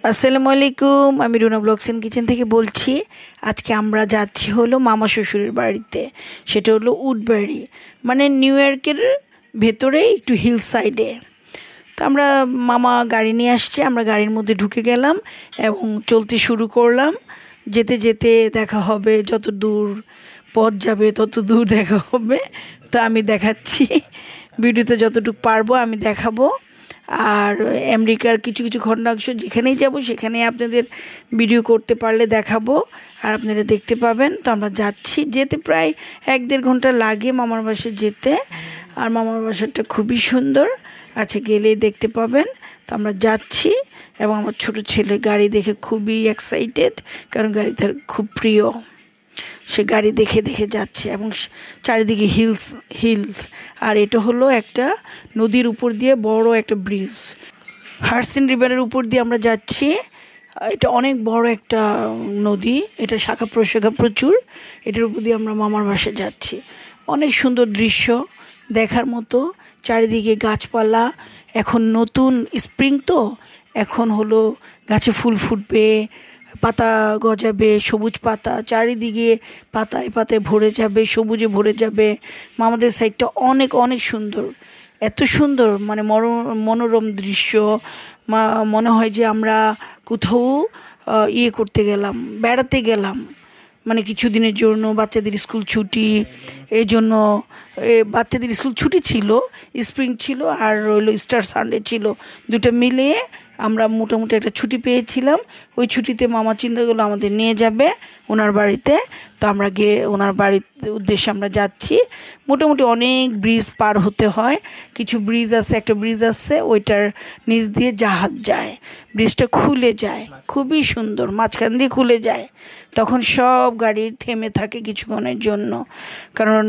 আসসালামু আলাইকুম। আমি রুনা ব্লগস এন্ড কিচেন থেকে বলছি। আজকে আমরা যাচ্ছি হলো মামা শ্বশুরের বাড়িতে। সেটা হলো উডবাড়ি, মানে নিউ ইয়র্কের ভেতরে একটু হিল সাইডে। তো আমরা মামা গাড়ি নিয়ে আসছে, আমরা গাড়ির মধ্যে ঢুকে গেলাম এবং চলতে শুরু করলাম। যেতে যেতে দেখা হবে, যত দূর পথ যাবে তত দূর দেখা হবে। তো আমি দেখাচ্ছি, ভিডিওতে যতটুকু পারবো আমি দেখাবো। আর আমেরিকার কিছু কিছু খণ্ডাংশ যেখানেই যাব সেখানেই আপনাদের ভিডিও করতে পারলে দেখাবো, আর আপনারা দেখতে পাবেন। তো আমরা যাচ্ছি, যেতে প্রায় 1-1.5 ঘন্টা লাগে মামার বাসায় যেতে। আর মামার বাসাটা খুবই সুন্দর আছে, গেলেই দেখতে পাবেন। তো আমরা যাচ্ছি এবং আমার ছোট ছেলে গাড়ি দেখে খুবই এক্সাইটেড, কারণ গাড়ি তার খুব প্রিয়। সে গাড়ি দেখে দেখে যাচ্ছে এবং চারিদিকে হিলস। আর এটা হলো একটা নদীর উপর দিয়ে বড় একটা ব্রিজ, হাডসন রিভারের উপর দিয়ে আমরা যাচ্ছি। এটা অনেক বড় একটা নদী, এটা শাখা প্রশাখা প্রচুর। এটার উপর দিয়ে আমরা মামার বাসায় যাচ্ছি। অনেক সুন্দর দৃশ্য দেখার মতো, চারিদিকে গাছপালা। এখন নতুন স্প্রিং, তো এখন হলো গাছে ফুল ফুটবে, পাতা গজাবে, সবুজ পাতা চারিদিকে, পাতায় পাতায় ভরে যাবে, সবুজে ভরে যাবে। আমাদের সাইডটা অনেক অনেক সুন্দর, এত সুন্দর, মানে মনোরম দৃশ্য। মনে হয় যে আমরা কোথাও ইয়ে করতে গেলাম, বেড়াতে গেলাম, মানে কিছুদিনের জন্য। বাচ্চাদের স্কুল ছুটি, এই জন্য বাচ্চাদের স্কুল ছুটি ছিল, স্প্রিং ছিল আর রইল স্টার সানডে ছিল, দুটো মিলিয়ে আমরা মোটামুটি একটা ছুটি পেয়েছিলাম। ওই ছুটিতে মামা চিন্তা করলো আমাদের নিয়ে যাবে ওনার বাড়িতে। তো আমরা গিয়ে ওনার বাড়ির উদ্দেশ্যে আমরা যাচ্ছি। মোটামুটি অনেক ব্রিজ পার হতে হয়। কিছু ব্রিজ আছে, একটা ব্রিজ আছে ওইটার নিচ দিয়ে জাহাজ যায়, ব্রিজটা খুলে যায়, খুবই সুন্দর, মাঝখান দিয়ে খুলে যায়। তখন সব গাড়ি থেমে থাকে কিছুক্ষণের জন্য, কারণ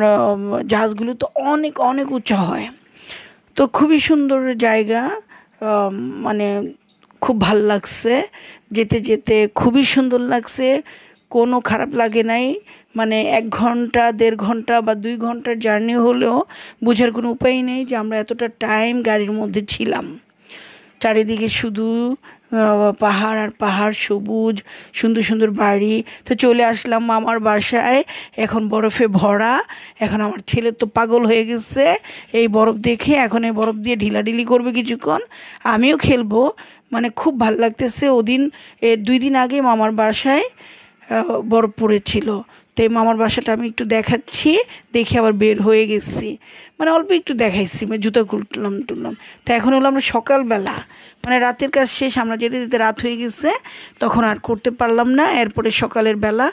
জাহাজগুলো তো অনেক অনেক উঁচু হয়। তো খুবই সুন্দর জায়গা, মানে খুব ভাল লাগছে যেতে যেতে, খুবই সুন্দর লাগছে, কোনো খারাপ লাগে নাই। মানে 1 ঘন্টা 1.5 ঘন্টা বা 2 ঘন্টার জার্নি হলেও বোঝার কোনো উপায় নেই যে আমরা এতটা টাইম গাড়ির মধ্যে ছিলাম। চারিদিকে শুধু পাহাড় আর পাহাড়, সবুজ, সুন্দর সুন্দর বাড়ি। তো চলে আসলাম মামার বাসায়, এখন বরফে ভরা। এখন আমার ছেলে তো পাগল হয়ে গেছে এই বরফ দেখে, এখন এই বরফ দিয়ে ঢিলাঢিলি করবে কিছুক্ষণ, আমিও খেলবো। মানে খুব ভাল লাগতেছে। 2 দিন আগে মামার বাসায় বরফ পড়েছিল। তো এই মামার বাসাটা আমি একটু দেখাচ্ছি, দেখে আবার বের হয়ে গেছি, মানে অল্প একটু দেখাইছি, মানে জুতো টুললাম। তো এখন হলো আমরা সকালবেলা, মানে রাতের কাজ শেষ, আমরা যেতে যেতে রাত হয়ে গেছে, তখন আর করতে পারলাম না। এরপরে সকালের বেলা,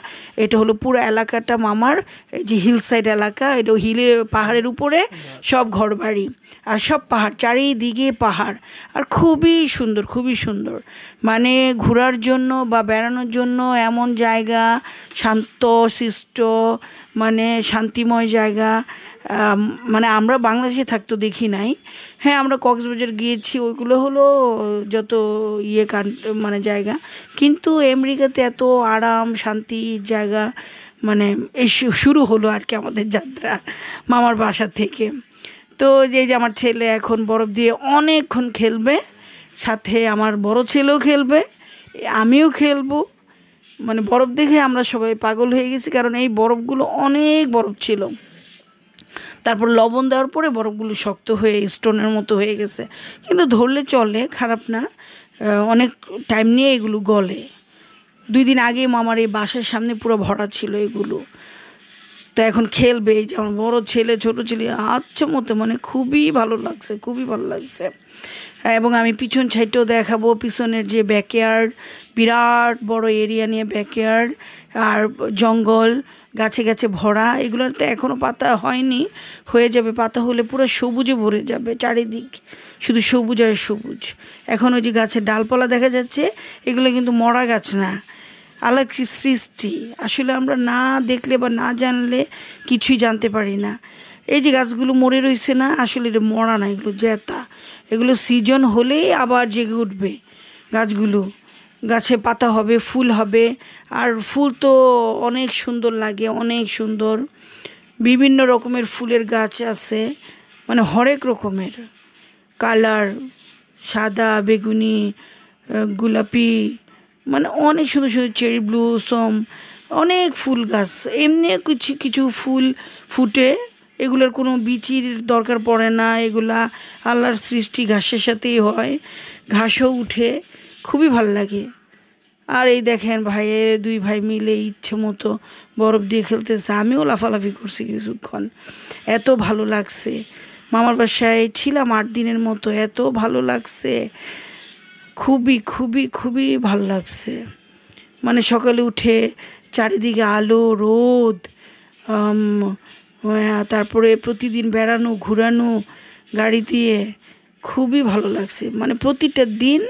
এটা হলো পুরো এলাকাটা মামার, এই যে হিল সাইড এলাকা, এটা হিলের পাহাড়ের উপরে সব ঘরবাড়ি আর সব পাহাড়, চারিদিকে পাহাড়। আর খুবই সুন্দর, খুবই সুন্দর, মানে ঘোরার জন্য বা বেড়ানোর জন্য এমন জায়গা, শান্ত শিষ্ট, মানে শান্তিময় জায়গা। মানে আমরা বাংলাদেশে থাকতো দেখি নাই। হ্যাঁ, আমরা কক্সবাজার গিয়েছি, ওইগুলো হলো যত মানে জায়গা, কিন্তু আমেরিকাতে এত আরাম শান্তির জায়গা, মানে এই শুরু হলো আর কি আমাদের যাত্রা মামার বাসা থেকে। তো যে আমার ছেলে এখন বরফ দিয়ে অনেকক্ষণ খেলবে, সাথে আমার বড় ছেলেও খেলবে, আমিও খেলবো। মানে বরফ দেখে আমরা সবাই পাগল হয়ে গেছি, কারণ এই বরফগুলো অনেক বরফ ছিল। তারপর লবণ দেওয়ার পরে বরফগুলো শক্ত হয়ে স্টোনের মতো হয়ে গেছে, কিন্তু ধরলে চলে, খারাপ না। অনেক টাইম নিয়ে এগুলো গলে। 2 দিন আগে মামার এই বাসার সামনে পুরো ভরা ছিল এগুলো। তো এখন খেলবে, এই যে আমার বড়ো ছেলে, ছোটো ছেলে, আচ্ছা মতো, মানে খুবই ভালো লাগছে, খুবই ভালো লাগছে। এবং আমি পিছন সাইডটাও দেখাবো, পিছনের যে ব্যাকয়ার্ড, বিরাট বড় এরিয়া নিয়ে ব্যাকয়ার্ড, আর জঙ্গল, গাছে গাছে ভরা। এগুলোর তো এখনও পাতা হয়নি, হয়ে যাবে, পাতা হলে পুরো সবুজে ভরে যাবে চারিদিক, শুধু সবুজ আর সবুজ। এখন ওই যে গাছের ডালপালা দেখা যাচ্ছে, এগুলো কিন্তু মরা গাছ না, আল্লাহর সৃষ্টি। আসলে আমরা না দেখলে বা না জানলে কিছুই জানতে পারি না। এই যে গাছগুলো মরে রয়েছে না, আসলে এটা মরা না, এগুলো জেতা। এগুলো সিজন হলেই আবার জেগে উঠবে গাছগুলো, গাছে পাতা হবে, ফুল হবে। আর ফুল তো অনেক সুন্দর লাগে, অনেক সুন্দর, বিভিন্ন রকমের ফুলের গাছ আছে, মানে হরেক রকমের কালার, সাদা, বেগুনি, গোলাপি, মানে অনেক সুন্দর সুন্দর চেরি ব্লুসম, অনেক ফুল গাছ। এমনি কিছু কিছু ফুল ফুটে, এগুলোর কোনো বিচির দরকার পড়ে না, এগুলা আল্লাহর সৃষ্টি, ঘাসের সাথেই হয়, ঘাসও উঠে, খুবই ভাল লাগে। আর এই দেখেন ভাইয়ের 2 ভাই মিলে ইচ্ছে মতো বরফ দিয়ে খেলতেছে, আমিও লাফালাফি করছি কিছুক্ষণ, এত ভালো লাগছে। মামার বাসায় ছিলাম 8 দিনের মতো, এত ভালো লাগছে, খুবই খুবই খুবই ভালো লাগছে। মানে সকালে উঠে চারিদিকে আলো, রোদ, তারপরে প্রতিদিন বেড়ানো ঘোরানো গাড়ি দিয়ে, খুবই ভালো লাগছে। মানে প্রতিটা দিন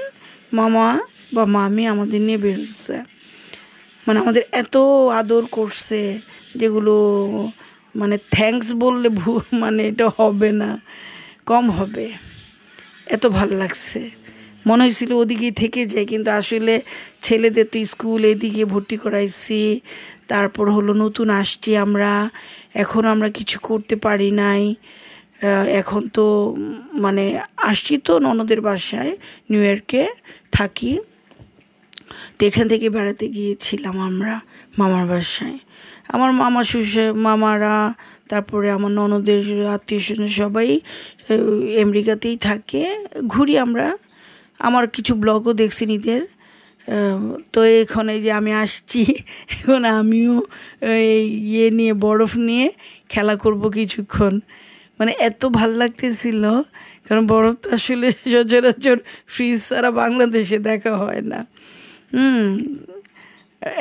মামা বা মামি আমাদের নিয়ে বেরোচ্ছে, মানে আমাদের এত আদর করছে, যেগুলো মানে থ্যাঙ্কস বললে মানে এটা হবে না, কম হবে। এত ভালো লাগছে, মনে হয়েছিল ওদিকেই থেকে যাই, কিন্তু আসলে ছেলেদের তো স্কুল এদিকে ভর্তি করাইছি, তারপর হলো নতুন আসছি আমরা, এখন আমরা কিছু করতে পারি নাই। এখন তো মানে আসছি তো ননদের বাসায়, নিউ ইয়র্কে থাকি, তো এখান থেকে বেড়াতে গিয়েছিলাম আমরা মামার বাসায়। আমার মামা শ্বশুর মামারা, তারপরে আমার ননদের আত্মীয় স্বজন সবাই আমেরিকাতেই থাকে, ঘুরি আমরা। আমার কিছু ব্লগও দেখছি নিজের। তো এখন এই যে আমি আসছি, এখন আমিও ইয়ে নিয়ে, বরফ নিয়ে খেলা করব কিছুক্ষণ। মানে এত ভাল লাগতেছিল, কারণ বরফ তো আসলে সচরাচর ফ্রিজ ছাড়া বাংলাদেশে দেখা হয় না।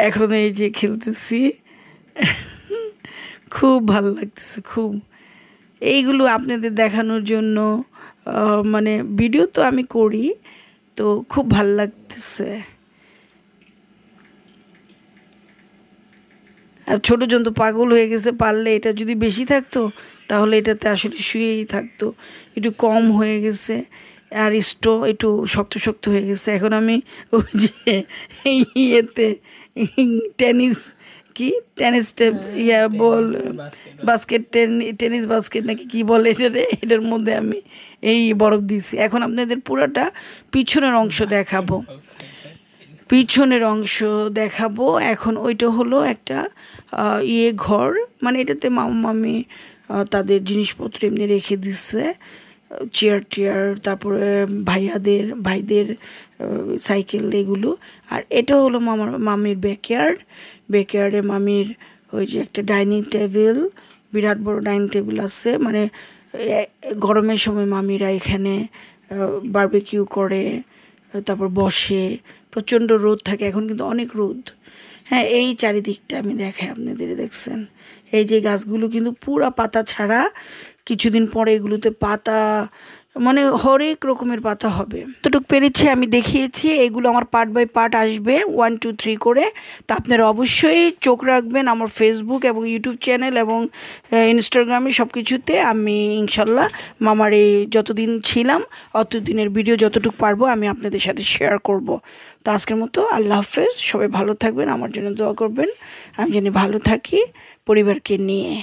এখন এই যে খেলতেছি, খুব ভালো লাগতেছে খুব। এইগুলো আপনাদের দেখানোর জন্য, মানে ভিডিও তো আমি করি, তো খুব ভাল লাগতেছে। আর ছোটোজন তো পাগল হয়ে গেছে, পারলে এটা যদি বেশি থাকতো তাহলে এটাতে আসলে শুয়েই থাকতো, একটু কম হয়ে গেছে, আর একটু শক্ত শক্ত হয়ে গেছে। এখন আমি ওই যে ইয়েতে টেনিস বল, টেনিস বাস্কেট নাকি কি বলে এটার মধ্যে আমি এই বরফ দিয়েছি। এখন আপনাদের পুরাটা পিছনের অংশ দেখাবো। এখন ওইটা হলো একটা ঘর, মানে এটাতে মামা মামি তাদের জিনিসপত্র এমনি রেখে দিচ্ছে, চেয়ার, তারপরে ভাইদের সাইকেল এগুলো। আর এটা হলো মামির ব্যাকয়ার্ডে মামির ওই যে একটা ডাইনিং টেবিল, বিরাট বড় ডাইনিং টেবিল আছে। মানে গরমের সময় মামিরা এখানে বারবিকিউ করে, তারপর বসে, প্রচণ্ড রোদ থাকে, এখন কিন্তু অনেক রোদ। হ্যাঁ, এই চারিদিকটা আমি দেখাই আপনাদের, দেখছেন এই যে গাছগুলো কিন্তু পুরা পাতা ছাড়া, কিছুদিন পরে এগুলোতে পাতা, মানে হরেক রকমের পাতা হবে। যতটুকু পেরেছি আমি দেখিয়েছি, এগুলো আমার পার্ট বাই পার্ট আসবে 1 2 3 করে। তো আপনারা অবশ্যই চোখ রাখবেন আমার ফেসবুক এবং ইউটিউব চ্যানেল এবং ইনস্টাগ্রামে, সব কিছুতে আমি ইনশাল্লাহ মামার এই যতদিন ছিলাম অতদিনের ভিডিও যতটুকু পারবো আমি আপনাদের সাথে শেয়ার করব। তো আজকের মতো আল্লাহ হাফেজ, সবাই ভালো থাকবেন, আমার জন্য দোয়া করবেন, আমি যেন ভালো থাকি পরিবারকে নিয়ে।